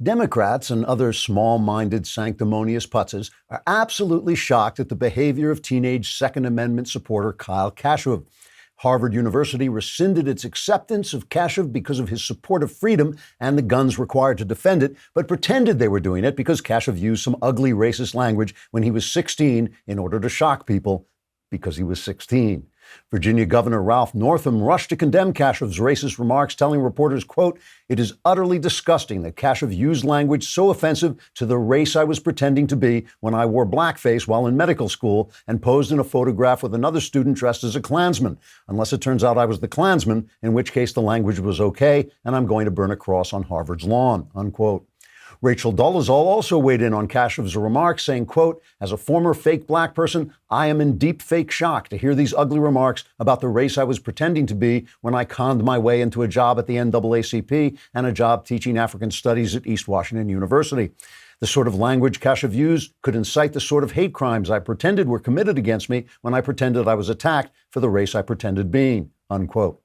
Democrats and other small-minded, sanctimonious putzes are absolutely shocked at the behavior of teenage Second Amendment supporter Kyle Kashuv. Harvard University rescinded its acceptance of Kashuv because of his support of freedom and the guns required to defend it, but pretended they were doing it because Kashuv used some ugly racist language when he was 16 in order to shock people because he was 16. Virginia Governor Ralph Northam rushed to condemn Kashuv's racist remarks, telling reporters, quote, "It is utterly disgusting that Kashuv used language so offensive to the race I was pretending to be when I wore blackface while in medical school and posed in a photograph with another student dressed as a Klansman, unless it turns out I was the Klansman, in which case the language was okay and I'm going to burn a cross on Harvard's lawn," unquote. Rachel Dolezal also weighed in on Kashuv's remarks, saying, quote, "As a former fake black person, I am in deep fake shock to hear these ugly remarks about the race I was pretending to be when I conned my way into a job at the NAACP and a job teaching African studies at East Washington University. The sort of language Kashuv used could incite the sort of hate crimes I pretended were committed against me when I pretended I was attacked for the race I pretended being," unquote.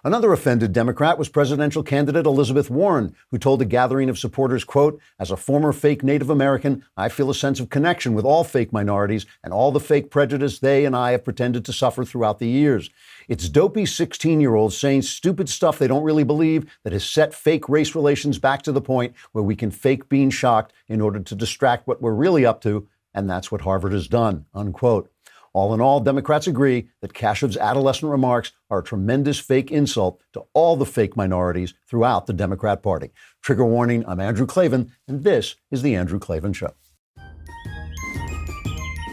Another offended Democrat was presidential candidate Elizabeth Warren, who told a gathering of supporters, quote, "As a former fake Native American, I feel a sense of connection with all fake minorities and all the fake prejudice they and I have pretended to suffer throughout the years. It's dopey 16-year-olds saying stupid stuff they don't really believe that has set fake race relations back to the point where we can fake being shocked in order to distract what we're really up to, and that's what Harvard has done," unquote. All in all, Democrats agree that Kashuv's adolescent remarks are a tremendous fake insult to all the fake minorities throughout the Democrat Party. Trigger warning, I'm Andrew Klavan, and this is The Andrew Klavan Show.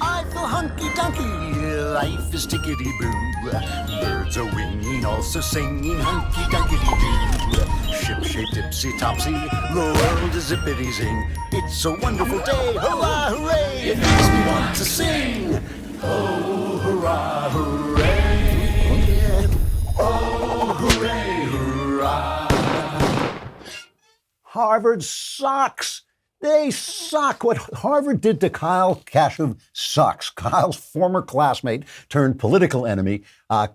I feel hunky-dunky, life is tickety-boo. Birds are winging, also singing hunky-dunky-doo. Ship-shaped ipsy-topsy, the world is zippity-zing. It's a wonderful day, hurrah, hooray, it makes me want to sing. Oh, hurrah, hooray, oh, hooray, hurrah. Harvard sucks. They suck. What Harvard did to Kyle Kashuv sucks. Kyle's former classmate turned political enemy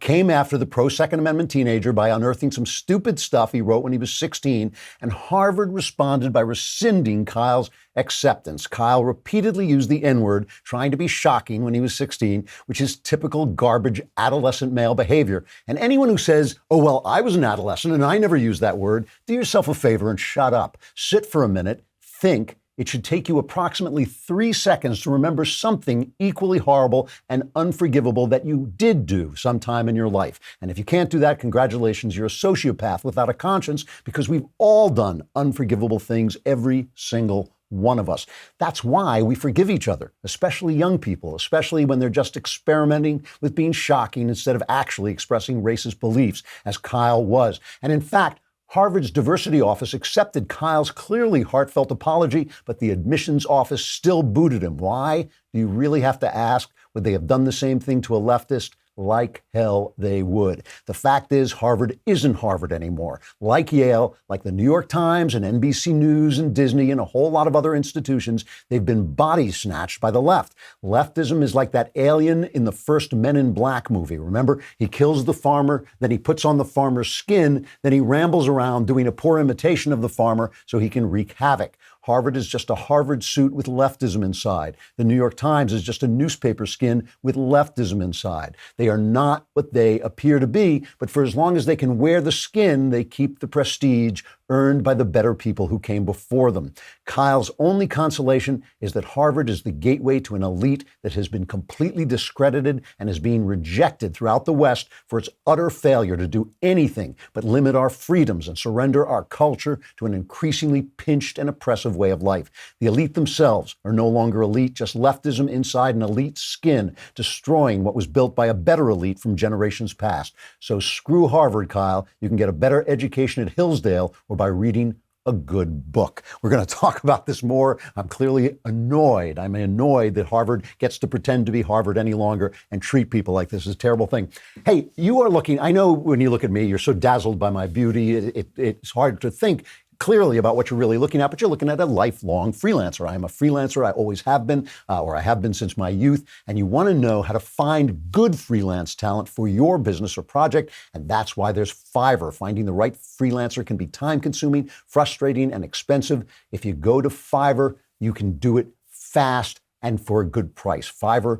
came after the pro-Second Amendment teenager by unearthing some stupid stuff he wrote when he was 16, and Harvard responded by rescinding Kyle's acceptance. Kyle repeatedly used the N-word, trying to be shocking when he was 16, which is typical garbage adolescent male behavior. And anyone who says, "Oh, well, I was an adolescent and I never used that word," do yourself a favor and shut up. Sit for a minute. Think. It should take you approximately 3 seconds to remember something equally horrible and unforgivable that you did do sometime in your life. And if you can't do that, congratulations, you're a sociopath without a conscience, because we've all done unforgivable things, every single one of us. That's why we forgive each other, especially young people, especially when they're just experimenting with being shocking instead of actually expressing racist beliefs, as Kyle was. And in fact, Harvard's diversity office accepted Kyle's clearly heartfelt apology, but the admissions office still booted him. Why? Do you really have to ask? Would they have done the same thing to a leftist? Like hell they would. The fact is, Harvard isn't Harvard anymore. Like Yale, like the New York Times and NBC News and Disney and a whole lot of other institutions, they've been body-snatched by the left. Leftism is like that alien in the first Men in Black movie. Remember, he kills the farmer, then he puts on the farmer's skin, then he rambles around doing a poor imitation of the farmer so he can wreak havoc. Harvard is just a Harvard suit with leftism inside. The New York Times is just a newspaper skin with leftism inside. They are not what they appear to be, but for as long as they can wear the skin, they keep the prestige earned by the better people who came before them. Kyle's only consolation is that Harvard is the gateway to an elite that has been completely discredited and is being rejected throughout the West for its utter failure to do anything but limit our freedoms and surrender our culture to an increasingly pinched and oppressive way of life. The elite themselves are no longer elite, just leftism inside an elite skin, destroying what was built by a better elite from generations past. So screw Harvard, Kyle. You can get a better education at Hillsdale or by reading a good book. We're going to talk about this more. I'm clearly annoyed. I'm annoyed that Harvard gets to pretend to be Harvard any longer and treat people like this is a terrible thing. Hey, you are looking, I know when you look at me, you're so dazzled by my beauty. It's hard to think clearly about what you're really looking at, but you're looking at a lifelong freelancer. I am a freelancer. I always have been, or I have been since my youth. And you want to know how to find good freelance talent for your business or project. And that's why there's Fiverr. Finding the right freelancer can be time-consuming, frustrating, and expensive. If you go to Fiverr, you can do it fast and for a good price. Fiverr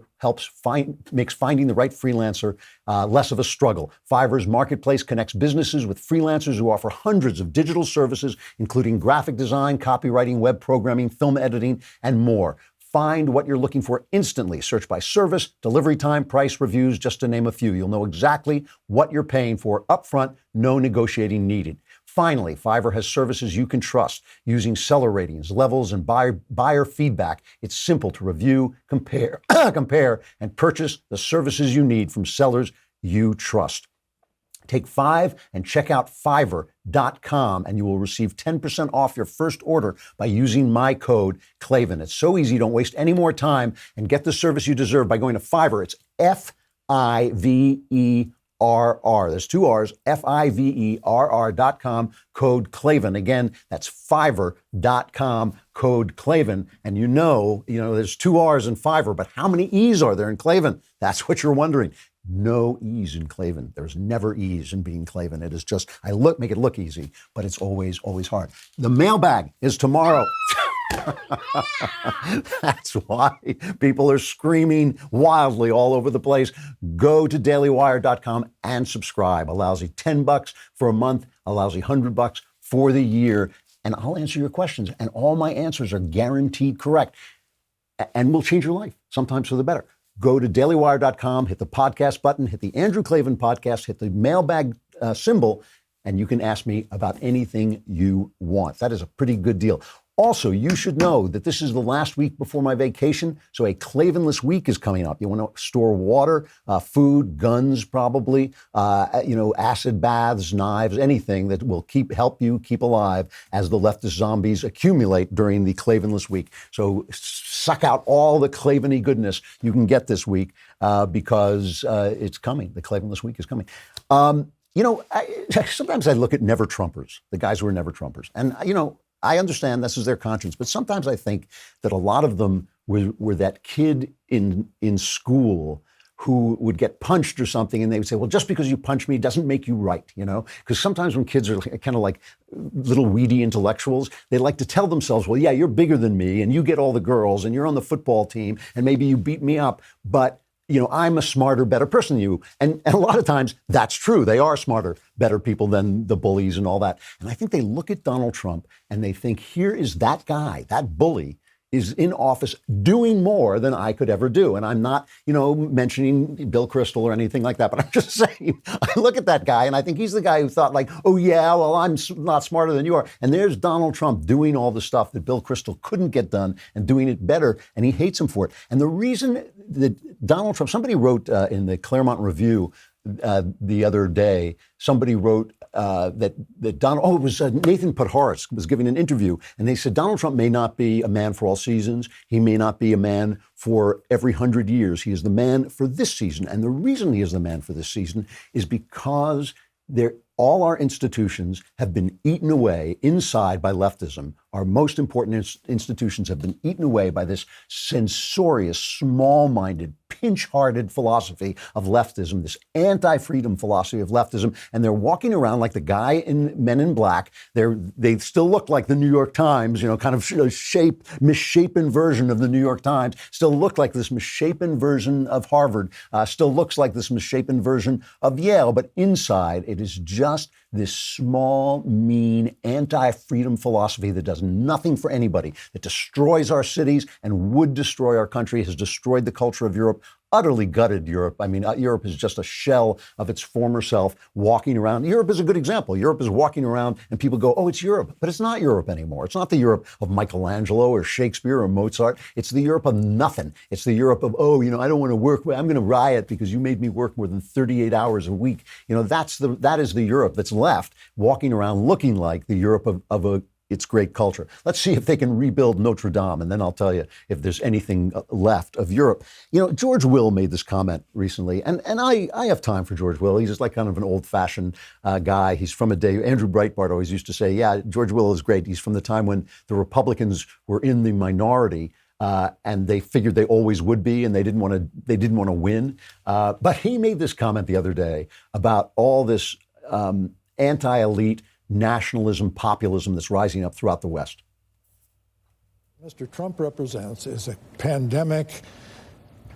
makes finding the right freelancer less of a struggle. Fiverr's marketplace connects businesses with freelancers who offer hundreds of digital services, including graphic design, copywriting, web programming, film editing, and more. Find what you're looking for instantly. Search by service, delivery time, price, reviews, just to name a few. You'll know exactly what you're paying for upfront, no negotiating needed. Finally, Fiverr has services you can trust using seller ratings, levels, and buyer feedback. It's simple to review, compare, and purchase the services you need from sellers you trust. Take 5 and check out Fiverr.com and you will receive 10% off your first order by using my code Klavan. It's so easy. Don't waste any more time and get the service you deserve by going to Fiverr. It's Fiverr. There's 2 R's, Fiverr.com, code Klavan. Again, that's Fiverr.com, code Klavan. And you know, there's 2 R's in Fiverr, but how many E's are there in Klavan? That's what you're wondering. No E's in Klavan. There's never E's in being Klavan. It is just, make it look easy, but it's always, always hard. The mailbag is tomorrow. That's why people are screaming wildly all over the place. Go to dailywire.com and subscribe. A lousy $10 for a month, a lousy $100 for the year. And I'll answer your questions. And all my answers are guaranteed correct and will change your life, sometimes for the better. Go to dailywire.com, hit the podcast button, hit the Andrew Klavan podcast, hit the mailbag symbol, and you can ask me about anything you want. That is a pretty good deal. Also, you should know that this is the last week before my vacation, so a Klavanless week is coming up. You want to store water, food, guns probably, acid baths, knives, anything that will help you keep alive as the leftist zombies accumulate during the Klavanless week. So suck out all the Klavan-y goodness you can get this week because it's coming. The Klavanless week is coming. Sometimes I look at never Trumpers, the guys who are never Trumpers, and I understand this is their conscience, but sometimes I think that a lot of them were that kid in school who would get punched or something, and they would say, well, just because you punch me doesn't make you right, Because sometimes when kids are kind of like little weedy intellectuals, they like to tell themselves, well, yeah, you're bigger than me, and you get all the girls, and you're on the football team, and maybe you beat me up, but I'm a smarter, better person than you. And a lot of times that's true. They are smarter, better people than the bullies and all that. And I think they look at Donald Trump and they think, here is that guy, that bully is in office doing more than I could ever do. And I'm not, mentioning Bill Kristol or anything like that, but I'm just saying, I look at that guy and I think he's the guy who thought like, oh yeah, well, I'm not smarter than you are. And there's Donald Trump doing all the stuff that Bill Kristol couldn't get done and doing it better. And he hates him for it. And the reason that Donald Trump, somebody wrote in the Claremont Review the other day, somebody wrote that Donald, it was Nathan Podhoretz was giving an interview, and they said Donald Trump may not be a man for all seasons. He may not be a man for every 100 years. He is the man for this season. And the reason he is the man for this season is because all our institutions have been eaten away inside by leftism. Our most important institutions have been eaten away by this censorious, small-minded, pinch-hearted philosophy of leftism, this anti-freedom philosophy of leftism, and they're walking around like the guy in Men in Black. They still look like the New York Times, kind of misshapen version of the New York Times, still look like this misshapen version of Harvard, still looks like this misshapen version of Yale, but inside it is just this small, mean, anti-freedom philosophy that does nothing for anybody, that destroys our cities and would destroy our country, has destroyed the culture of Europe, utterly gutted Europe. I mean, Europe is just a shell of its former self walking around. Europe is a good example. Europe is walking around and people go, oh, it's Europe. But it's not Europe anymore. It's not the Europe of Michelangelo or Shakespeare or Mozart. It's the Europe of nothing. It's the Europe of, I don't want to work. I'm going to riot because you made me work more than 38 hours a week. That is the Europe that's left walking around looking like the Europe of its great culture. Let's see if they can rebuild Notre Dame, and then I'll tell you if there's anything left of Europe. You know, George Will made this comment recently, and I have time for George Will. He's just like kind of an old-fashioned guy. He's from a day, Andrew Breitbart always used to say, yeah, George Will is great. He's from the time when the Republicans were in the minority, and they figured they always would be, and they didn't want to win. But he made this comment the other day about all this anti-elite nationalism, populism that's rising up throughout the West. Mr. Trump represents is a pandemic,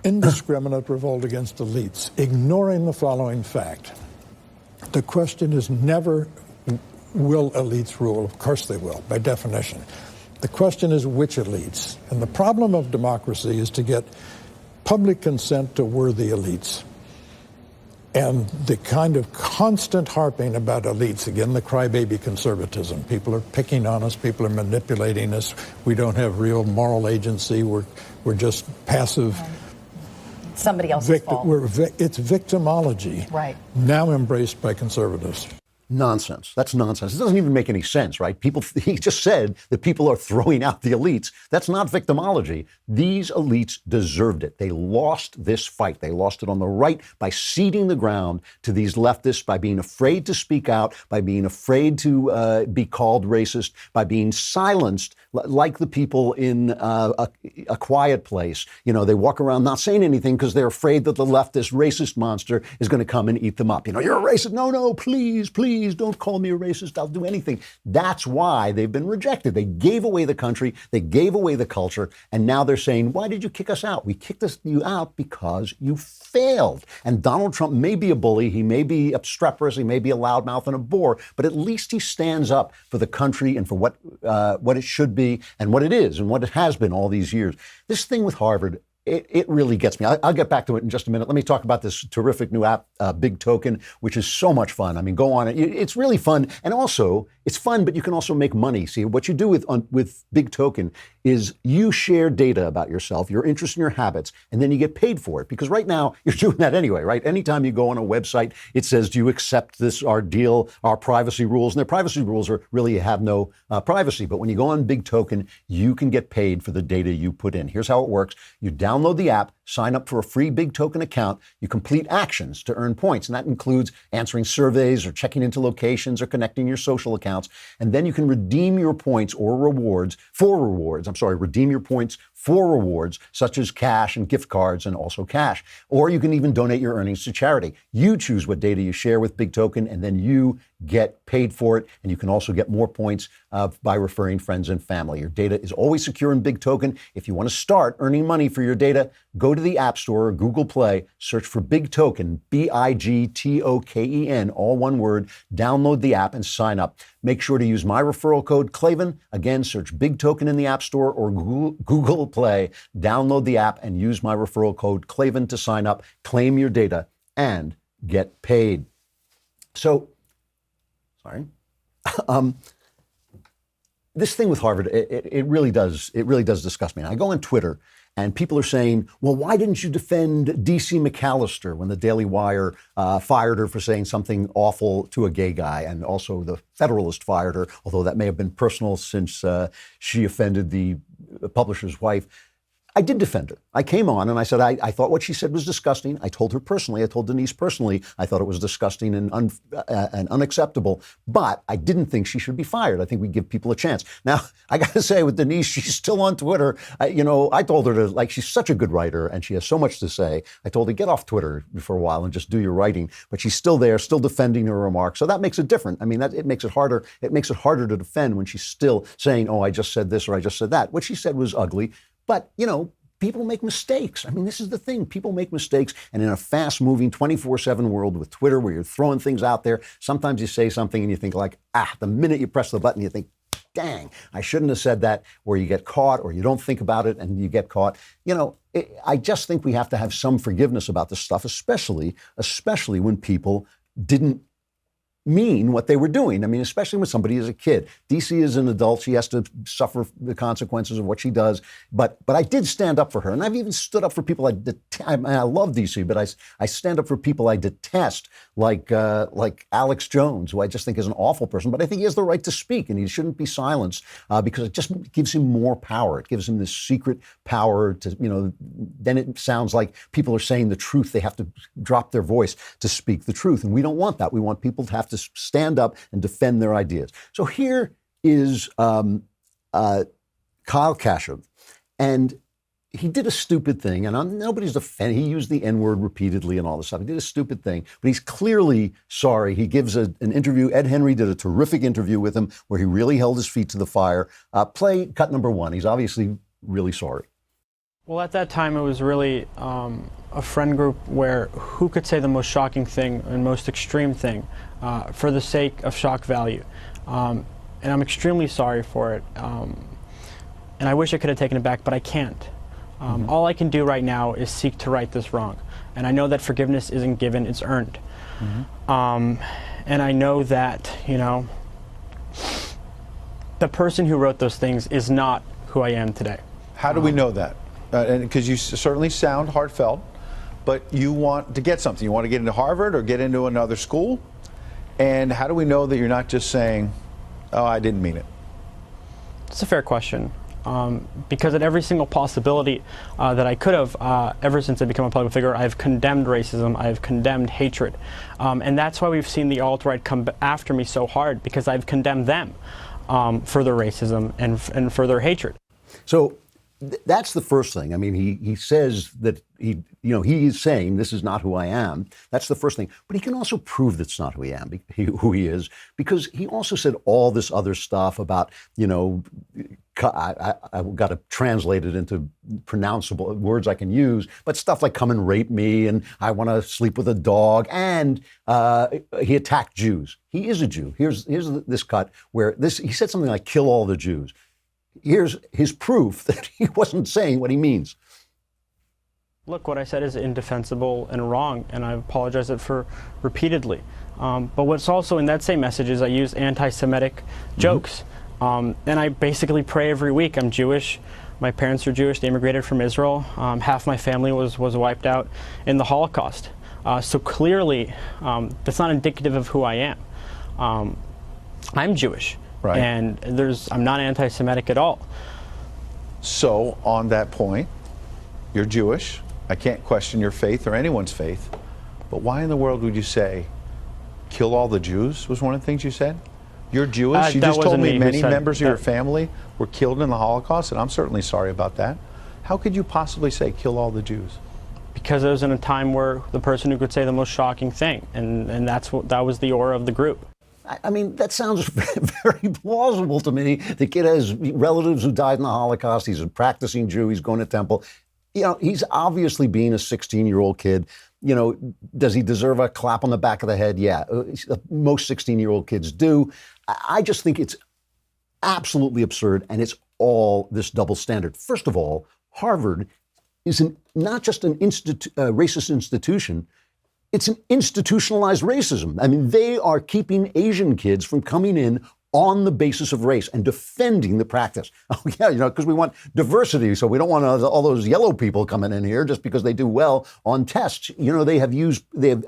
indiscriminate revolt against elites, ignoring the following fact. The question is never, will elites rule? Of course they will, by definition. The question is which elites. And the problem of democracy is to get public consent to worthy elites. And the kind of constant harping about elites, again, the crybaby conservatism. People are picking on us. People are manipulating us. We don't have real moral agency. We're just passive. Somebody else's fault. It's victimology, right, now embraced by conservatives. Nonsense. That's nonsense. It doesn't even make any sense, right? He just said that people are throwing out the elites. That's not victimology. These elites deserved it. They lost this fight. They lost it on the right by ceding the ground to these leftists, by being afraid to speak out, by being afraid to be called racist, by being silenced like the people in a quiet place. You know, they walk around not saying anything because they're afraid that the leftist racist monster is going to come and eat them up. You know, you're a racist. No, please, don't call me a racist. I'll do anything. That's why they've been rejected. They gave away the country. They gave away the culture. And now they're saying, why did you kick us out? We kicked you out because you failed. And Donald Trump may be a bully. He may be obstreperous. He may be a loudmouth and a bore. But at least he stands up for the country and for what it should be and what it is and what it has been all these years. This thing with Harvard, it really gets me. I'll get back to it in just a minute. Let me talk about this terrific new app, Big Token, which is so much fun. I mean, go on it. It's really fun. And also, it's fun, but you can also make money. See, what you do with Big Token is you share data about yourself, your interests and your habits, and then you get paid for it. Because right now, you're doing that anyway, right? Anytime you go on a website, it says, do you accept this, our deal, our privacy rules? And their privacy rules are really have no privacy. But when you go on Big Token, you can get paid for the data you put in. Here's how it works. You download the app, sign up for a free Big Token account. You complete actions to earn points. And that includes answering surveys or checking into locations or connecting your social accounts. And then you can redeem your points or rewards for rewards. Redeem your points for rewards, such as cash and gift cards and also cash. Or you can even donate your earnings to charity. You choose what data you share with Big Token, and then you get paid for it. And you can also get more points by referring friends and family. Your data is always secure in Big Token. If you want to start earning money for your data, go to the App Store or Google Play, search for Big Token, BIGTOKEN, all one word, download the app and sign up. Make sure to use my referral code Klavan. Again, search Big Token in the App Store or Google Play, download the app and use my referral code Klavan to sign up, claim your data, and get paid. So, this thing with Harvard, it really does disgust me. And I go on Twitter and people are saying, well, why didn't you defend D.C. McAllister when the Daily Wire fired her for saying something awful to a gay guy? And also the Federalist fired her, although that may have been personal since she offended the publisher's wife. I did defend her. I came on and I said, I thought what she said was disgusting. I told her personally, I told Denise personally, I thought it was disgusting and unacceptable, but I didn't think she should be fired. I think we give people a chance. Now, I got to say with Denise, she's still on Twitter. I told her to, she's such a good writer and she has so much to say. I told her, get off Twitter for a while and just do your writing, but she's still there, still defending her remarks. So that makes it different. I mean, it makes it harder. It makes it harder to defend when she's still saying, oh, I just said this or I just said that. What she said was ugly. But, people make mistakes. I mean, this is the thing. People make mistakes. And in a fast-moving 24/7 world with Twitter where you're throwing things out there, sometimes you say something and you think the minute you press the button, you think, dang, I shouldn't have said that, or you get caught, or you don't think about it and you get caught. I just think we have to have some forgiveness about this stuff, especially when people didn't mean what they were doing. I mean, especially when somebody is a kid. DC is an adult. She has to suffer the consequences of what she does. But I did stand up for her. And I've even stood up for people I love DC, but I stand up for people I detest, like Alex Jones, who I just think is an awful person. But I think he has the right to speak, and he shouldn't be silenced because it just gives him more power. It gives him this secret power to, then it sounds like people are saying the truth. They have to drop their voice to speak the truth. And we don't want that. We want people to have to stand up and defend their ideas. So here is Kyle Kashuv, and he did a stupid thing, and nobody's offended. He used the N-word repeatedly and all this stuff. He did a stupid thing, but he's clearly sorry. He gives an interview. Ed Henry did a terrific interview with him where he really held his feet to the fire. Play cut number 1. He's obviously really sorry. Well, at that time, it was really a friend group where who could say the most shocking thing and most extreme thing for the sake of shock value. And I'm extremely sorry for it. And I wish I could have taken it back, but I can't. All I can do right now is seek to right this wrong. And I know that forgiveness isn't given, it's earned. And I know that, the person who wrote those things is not who I am today. How do we know that? Because you certainly sound heartfelt, but you want to get something. You want to get into Harvard or get into another school? And how do we know that you're not just saying, oh, I didn't mean it? It's a fair question. Because at every single possibility that I could have, ever since I become a public figure, I've condemned racism, I've condemned hatred. And that's why we've seen the alt-right come after me so hard, because I've condemned them for their racism and for their hatred. So that's the first thing. I mean, he says that he is saying this is not who I am. That's the first thing. But he can also prove that's not who who he is, because he also said all this other stuff about, I've got to translate it into pronounceable words I can use, but stuff like come and rape me and I want to sleep with a dog. And he attacked Jews. He is a Jew. Here's this cut where he said something like kill all the Jews. Here's his proof that he wasn't saying what he means. Look, what I said is indefensible and wrong, and I apologize for repeatedly. But what's also in that same message is I use anti-Semitic jokes. And I basically pray every week. I'm Jewish. My parents are Jewish. They immigrated from Israel. Half my family was wiped out in the Holocaust. So clearly, that's not indicative of who I am. I'm Jewish. Right. And I'm not anti-Semitic at all. So on that point, you're Jewish. I can't question your faith or anyone's faith. But why in the world would you say, kill all the Jews was one of the things you said? You're Jewish. You just told me many members of your family were killed in the Holocaust, and I'm certainly sorry about that. How could you possibly say kill all the Jews? Because it was in a time where the person who could say the most shocking thing, and that was the aura of the group. I mean, that sounds very plausible to me. The kid has relatives who died in the Holocaust. He's a practicing Jew. He's going to temple. He's obviously being a 16-year-old kid. Does he deserve a clap on the back of the head? Yeah, most 16-year-old kids do. I just think it's absolutely absurd, and it's all this double standard. First of all, Harvard is not just an racist institution. It's an institutionalized racism. I mean, they are keeping Asian kids from coming in on the basis of race and defending the practice. Oh yeah, because we want diversity, so we don't want all those yellow people coming in here just because they do well on tests. They have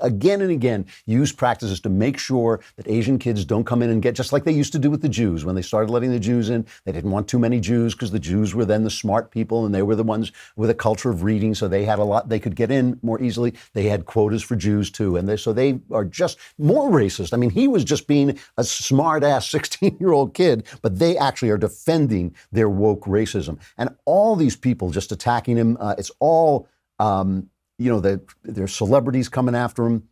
again and again used practices to make sure that Asian kids don't come in and get, just like they used to do with the Jews. When they started letting the Jews in, they didn't want too many Jews because the Jews were then the smart people and they were the ones with a culture of reading, so they had a lot, they could get in more easily. They had quotas for Jews too, and so they are just more racist. I mean, he was just being a smart-ass 16-year-old kid, but they actually are defending their woke racism. And all these people just attacking him, it's all, there's celebrities coming after him.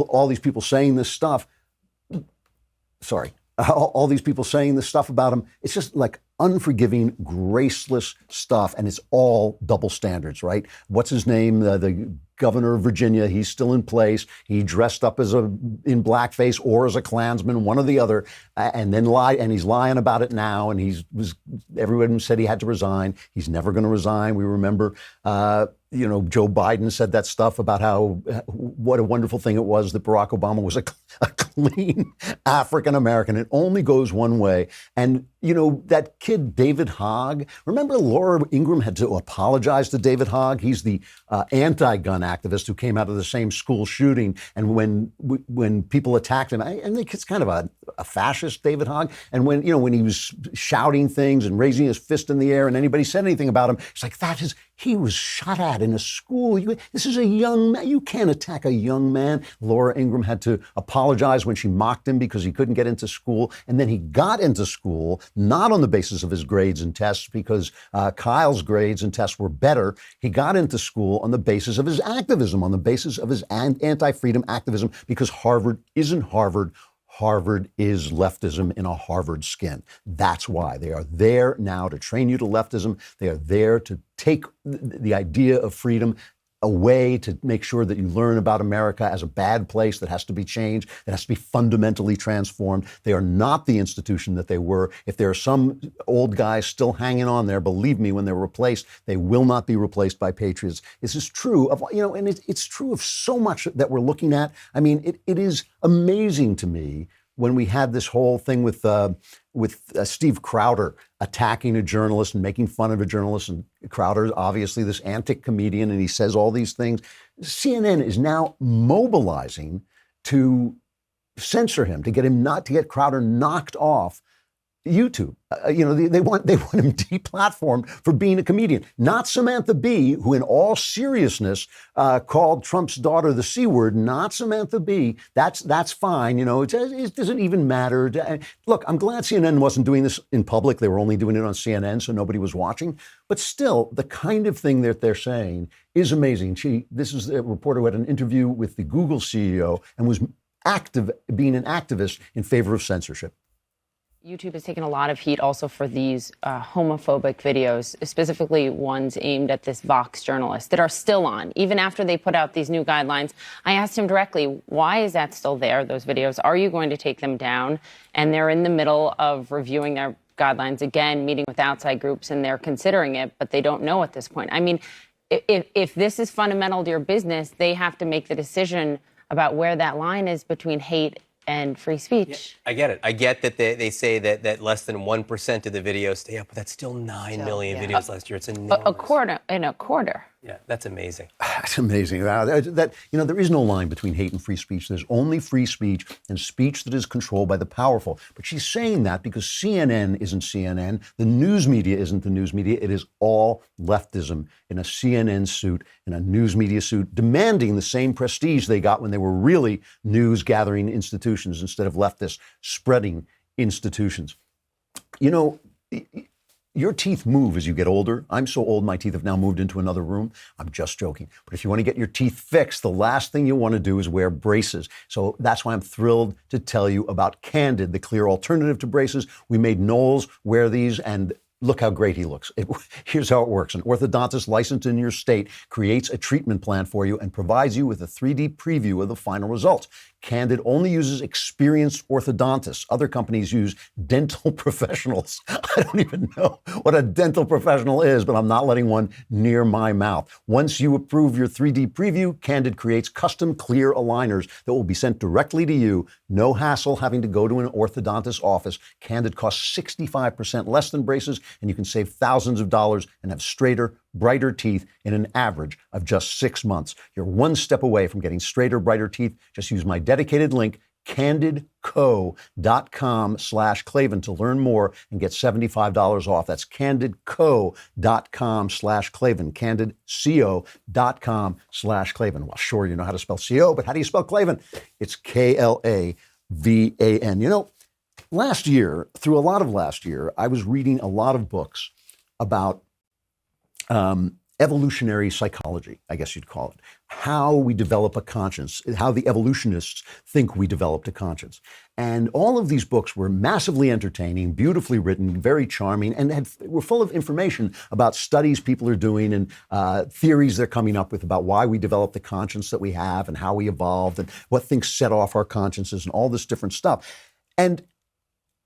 All these people saying this stuff. Sorry. All these people saying this stuff about him. It's just like unforgiving, graceless stuff, and it's all double standards, right? What's his name? The governor of Virginia. He's still in place. He dressed up in blackface or as a Klansman, one or the other, and then lied. And he's lying about it now. And everyone said he had to resign. He's never going to resign. We remember, Joe Biden said that stuff about what a wonderful thing it was that Barack Obama was a clean African American. It only goes one way. And, that kid, David Hogg, remember Laura Ingraham had to apologize to David Hogg? He's the anti-gun activist who came out of the same school shooting. And when people attacked him, I think it's kind of a fascist, David Hogg. And when he was shouting things and raising his fist in the air and anybody said anything about him, it's like, he was shot at in a school. This is a young man. You can't attack a young man. Laura Ingraham had to apologize when she mocked him because he couldn't get into school. And then he got into school, not on the basis of his grades and tests, because Kyle's grades and tests were better. He got into school on the basis of his activism, on the basis of his anti-freedom activism, because Harvard isn't Harvard. Harvard is leftism in a Harvard skin. That's why. They are there now to train you to leftism. They are there to take the idea of freedom away, to make sure that you learn about America as a bad place that has to be changed, that has to be fundamentally transformed. They are not the institution that they were. If there are some old guys still hanging on there, believe me, when they're replaced, they will not be replaced by patriots. This is true of, and it's true of so much that we're looking at. I mean, it is amazing to me when we had this whole thing with Steve Crowder attacking a journalist and making fun of a journalist, and Crowder is obviously this antic comedian, and he says all these things. CNN is now mobilizing to censor him, to get Crowder knocked off YouTube. They want him deplatformed for being a comedian. Not Samantha Bee, who in all seriousness called Trump's daughter the C word. Not Samantha Bee. That's fine. It doesn't even matter. Look, I'm glad CNN wasn't doing this in public. They were only doing it on CNN, so nobody was watching. But still, the kind of thing that they're saying is amazing. This is a reporter who had an interview with the Google CEO and was being an activist in favor of censorship. YouTube has taken a lot of heat also for these homophobic videos, specifically ones aimed at this Vox journalist that are still on, even after they put out these new guidelines. I asked him directly, why is that still there, those videos? Are you going to take them down? And they're in the middle of reviewing their guidelines, again, meeting with outside groups, and they're considering it, but they don't know at this point. I mean, if this is fundamental to your business, they have to make the decision about where that line is between hate and free speech. Yeah, I get it. I get that they say that less than 1% of the videos stay up, but that's still 9 million videos last year. It's enormous. A quarter. Yeah, that's amazing. That's amazing. There is no line between hate and free speech. There's only free speech and speech that is controlled by the powerful. But she's saying that because CNN isn't CNN. The news media isn't the news media. It is all leftism in a CNN suit, in a news media suit, demanding the same prestige they got when they were really news gathering institutions instead of leftist spreading institutions. Your teeth move as you get older. I'm so old, my teeth have now moved into another room. I'm just joking. But if you want to get your teeth fixed, the last thing you want to do is wear braces. So that's why I'm thrilled to tell you about Candid, the clear alternative to braces. We made Knowles wear these, and look how great he looks. Here's how it works. An orthodontist licensed in your state creates a treatment plan for you and provides you with a 3D preview of the final results. Candid only uses experienced orthodontists. Other companies use dental professionals. I don't even know what a dental professional is, but I'm not letting one near my mouth. Once you approve your 3D preview, Candid creates custom clear aligners that will be sent directly to you. No hassle having to go to an orthodontist's office. Candid costs 65% less than braces, and you can save thousands of dollars and have straighter, brighter teeth in an average of just 6 months. You're one step away from getting straighter, brighter teeth. Just use my dedicated link, candidco.com/Klavan to learn more and get $75 off. That's candidco.com/Klavan, candidco.com/Klavan. Well, sure, you know how to spell CO, but how do you spell Klavan? It's Klavan. Last year, through a lot of last year, I was reading a lot of books about evolutionary psychology, I guess you'd call it, how we develop a conscience, how the evolutionists think we developed a conscience. And all of these books were massively entertaining, beautifully written, very charming, and were full of information about studies people are doing and theories they're coming up with about why we developed the conscience that we have and how we evolved and what things set off our consciences and all this different stuff. And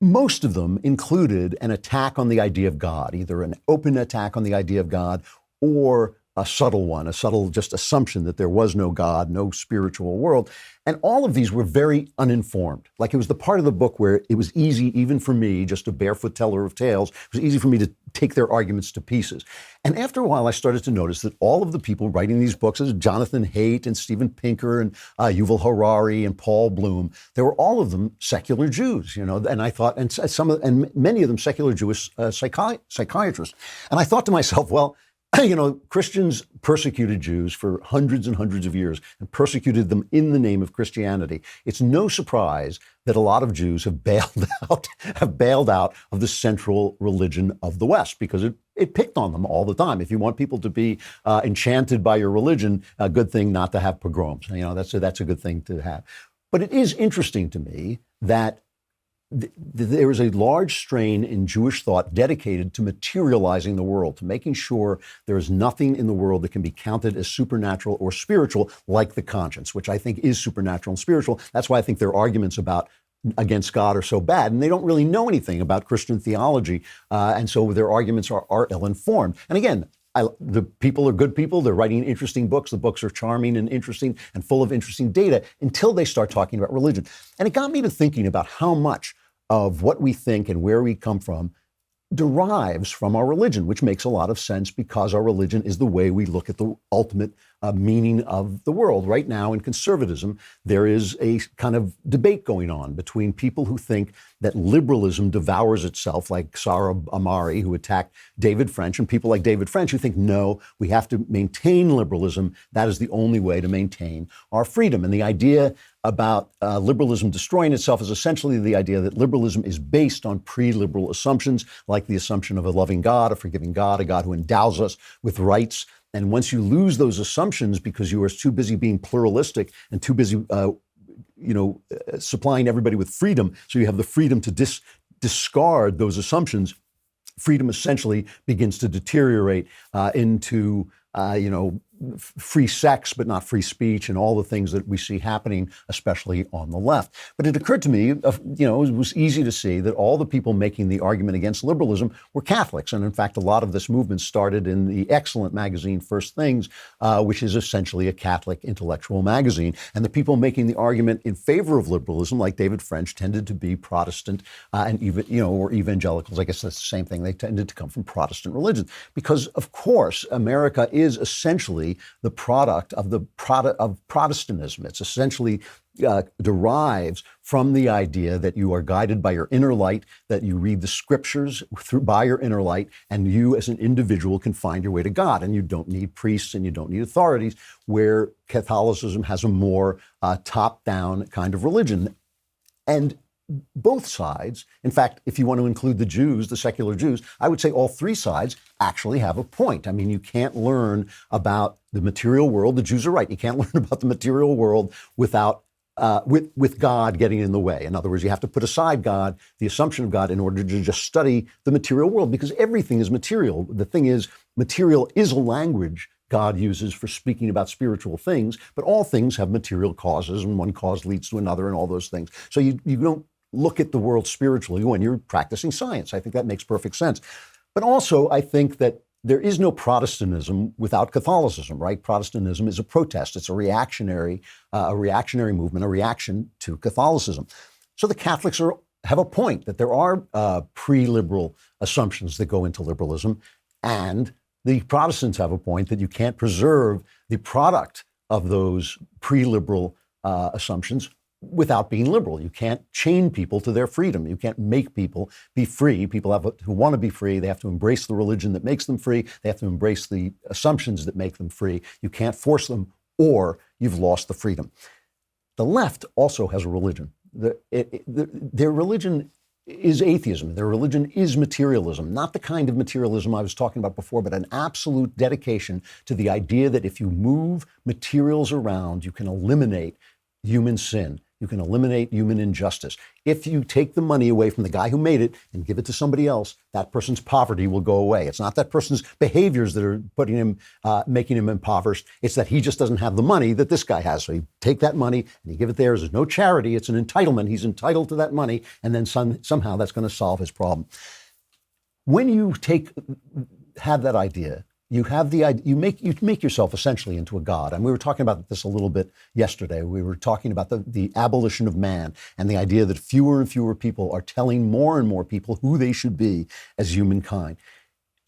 most of them included an attack on the idea of God, either an open attack on the idea of God or a subtle one, a subtle just assumption that there was no God, no spiritual world. And all of these were very uninformed. Like it was the part of the book where it was easy, even for me, just a barefoot teller of tales, it was easy for me to take their arguments to pieces. And after a while, I started to notice that all of the people writing these books, as Jonathan Haidt and Steven Pinker and Yuval Harari and Paul Bloom, they were all of them secular Jews, you know. And I thought, and many of them secular Jewish psychiatrists. And I thought to myself, well, you know, Christians persecuted Jews for hundreds and hundreds of years and persecuted them in the name of Christianity. It's no surprise that a lot of Jews have bailed out of the central religion of the West because it picked on them all the time. If you want people to be enchanted by your religion, a good thing not to have pogroms. You know, that's a good thing to have. But it is interesting to me that there is a large strain in Jewish thought dedicated to materializing the world, to making sure there is nothing in the world that can be counted as supernatural or spiritual, like the conscience, which I think is supernatural and spiritual. That's why I think their arguments against God are so bad, and they don't really know anything about Christian theology, and so their arguments are ill-informed. And again, the people are good people. They're writing interesting books. The books are charming and interesting and full of interesting data until they start talking about religion. And it got me to thinking about how much of what we think and where we come from derives from our religion, which makes a lot of sense because our religion is the way we look at the ultimate meaning of the world. Right now in conservatism, there is a kind of debate going on between people who think that liberalism devours itself, like Sarah Amari, who attacked David French, and people like David French who think, no, we have to maintain liberalism. That is the only way to maintain our freedom. And the idea about liberalism destroying itself is essentially the idea that liberalism is based on pre-liberal assumptions, like the assumption of a loving God, a forgiving God, a God who endows us with rights. And once you lose those assumptions because you are too busy being pluralistic and too busy, supplying everybody with freedom, so you have the freedom to discard those assumptions, freedom essentially begins to deteriorate into free sex, but not free speech, and all the things that we see happening, especially on the left. But it occurred to me, it was easy to see that all the people making the argument against liberalism were Catholics. And in fact, a lot of this movement started in the excellent magazine First Things, which is essentially a Catholic intellectual magazine. And the people making the argument in favor of liberalism, like David French, tended to be Protestant and even, or evangelicals. I guess that's the same thing. They tended to come from Protestant religions because, of course, America is essentially the product of Protestantism. It's essentially derives from the idea that you are guided by your inner light, that you read the scriptures by your inner light, and you as an individual can find your way to God. And you don't need priests and you don't need authorities, where Catholicism has a more top-down kind of religion. And both sides, in fact, if you want to include the Jews, the secular Jews, I would say all three sides actually have a point. I mean, you can't learn about the material world. The Jews are right. You can't learn about the material world without with God getting in the way. In other words, you have to put aside God, the assumption of God, in order to just study the material world, because everything is material. The thing is, material is a language God uses for speaking about spiritual things, but all things have material causes, and one cause leads to another and all those things. So you don't look at the world spiritually when you're practicing science. I think that makes perfect sense. But also, I think that there is no Protestantism without Catholicism, right? Protestantism is a protest. It's a reactionary movement, a reaction to Catholicism. So the Catholics have a point that there are pre-liberal assumptions that go into liberalism, and the Protestants have a point that you can't preserve the product of those pre-liberal assumptions without being liberal. You can't chain people to their freedom. You can't make people be free. People who want to be free, they have to embrace the religion that makes them free. They have to embrace the assumptions that make them free. You can't force them, or you've lost the freedom. The left also has a religion. Their religion is atheism. Their religion is materialism, not the kind of materialism I was talking about before, but an absolute dedication to the idea that if you move materials around, you can eliminate human sin. You can eliminate human injustice. If you take the money away from the guy who made it and give it to somebody else, that person's poverty will go away. It's not that person's behaviors that are putting him, making him impoverished. It's that he just doesn't have the money that this guy has. So you take that money and you give it there. There's no charity. It's an entitlement. He's entitled to that money. And then somehow that's going to solve his problem. When you have that idea, you make yourself essentially into a god. And we were talking about this a little bit yesterday. We were talking about the abolition of man and the idea that fewer and fewer people are telling more and more people who they should be as humankind.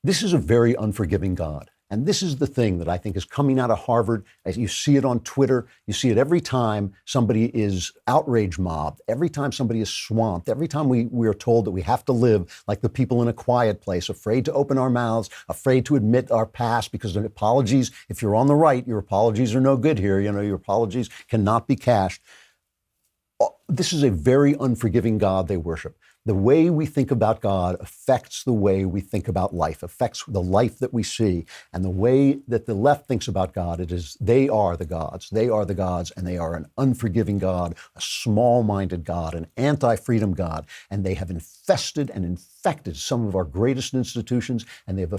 This is a very unforgiving God. And this is the thing that I think is coming out of Harvard. As you see it on Twitter, you see it every time somebody is outrage mobbed, every time somebody is swamped, every time we are told that we have to live like the people in a quiet place, afraid to open our mouths, afraid to admit our past, because the apologies, if you're on the right, your apologies are no good here. Your apologies cannot be cashed. This is a very unforgiving God they worship. The way we think about God affects the way we think about life, affects the life that we see. And the way that the left thinks about God, it is they are the gods. They are the gods, and they are an unforgiving God, a small-minded God, an anti-freedom God. And they have infested and infected some of our greatest institutions, and they've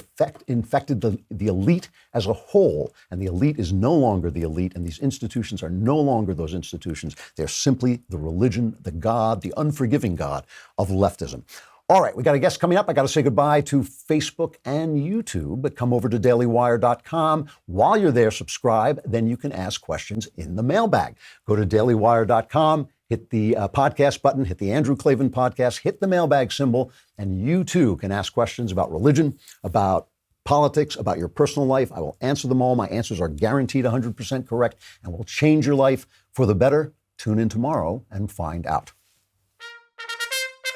infected the elite as a whole. And the elite is no longer the elite, and these institutions are no longer those institutions. They're simply the religion, the God, the unforgiving God of leftism. All right, we got a guest coming up. I got to say goodbye to Facebook and YouTube, but come over to dailywire.com. While you're there, subscribe. Then you can ask questions in the mailbag. Go to dailywire.com, hit the podcast button, hit the Andrew Klavan podcast, hit the mailbag symbol, and you too can ask questions about religion, about politics, about your personal life. I will answer them all. My answers are guaranteed 100% correct and will change your life for the better. Tune in tomorrow and find out.